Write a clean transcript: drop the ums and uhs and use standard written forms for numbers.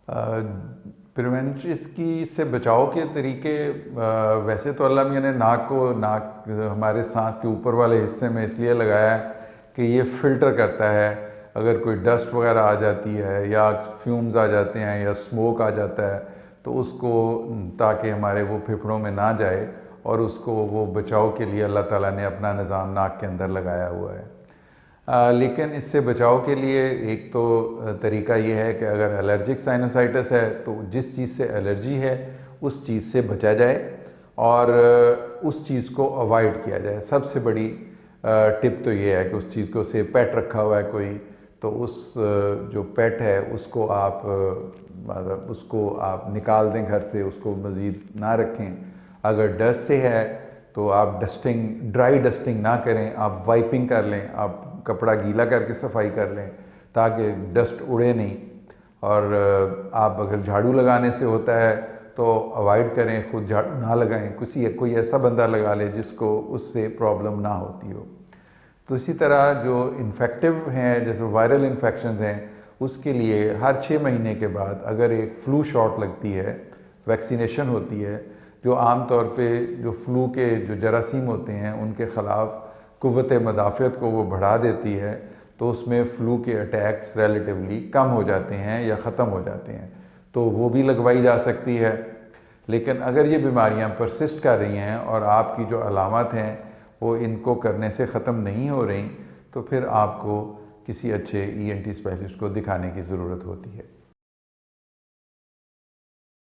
Preventive की से बचाव के तरीके वैसे तो अल्लाह मियाँ ने नाक हमारे सांस के ऊपर वाले हिस्से में इसलिए लगाया है कि ये फ़िल्टर करता है अगर कोई डस्ट वगैरह आ जाती है या फ्यूम्स आ जाते हैं या स्मोक आ जाता है तो उसको, ताकि हमारे वो फेफड़ों में ना जाए, और उसको वो बचाव के लिए अल्लाह ताला ने अपना निज़ाम नाक के अंदर लगाया हुआ है। लेकिन इससे बचाव के लिए एक तो तरीका ये है कि अगर एलर्जिक साइनोसाइटिस है तो जिस चीज़ से एलर्जी है उस चीज़ से बचा जाए और उस चीज़ को अवॉइड किया जाए। सबसे बड़ी टिप तो ये है कि उस चीज़ को, से पेट रखा हुआ है कोई, तो उस जो पेट है उसको आप मतलब उसको आप निकाल दें घर से, उसको मज़ीद ना रखें। अगर डस्ट से है तो आप डस्टिंग, ड्राई डस्टिंग ना करें, आप वाइपिंग कर लें, आप कपड़ा गीला करके सफाई कर लें ताकि डस्ट उड़े नहीं। और आप अगर झाड़ू लगाने से होता है तो अवॉइड करें, खुद झाड़ू ना लगाएं, कोई ऐसा बंदा लगा ले जिसको उससे प्रॉब्लम ना होती हो। तो इसी तरह जो इन्फेक्टिव हैं, जैसे वायरल इन्फेक्शंस हैं, उसके लिए हर 6 महीने के बाद अगर एक फ्लू शॉट लगती है, वैक्सीनेशन होती है, जो आम तौर पे जो फ्लू के जो जरासीम होते हैं उनके ख़िलाफ़ क़ुव्वत मदाफ़ियत को वो बढ़ा देती है, तो उसमें फ़्लू के अटैक्स रिलेटिवली कम हो जाते हैं या ख़त्म हो जाते हैं, तो वो भी लगवाई जा सकती है। लेकिन अगर ये बीमारियां परसिस्ट कर रही हैं और आपकी जो अलामत हैं वो इनको करने से ख़त्म नहीं हो रही, तो फिर आपको किसी अच्छे ENT स्पेशलिस्ट को दिखाने की ज़रूरत होती है।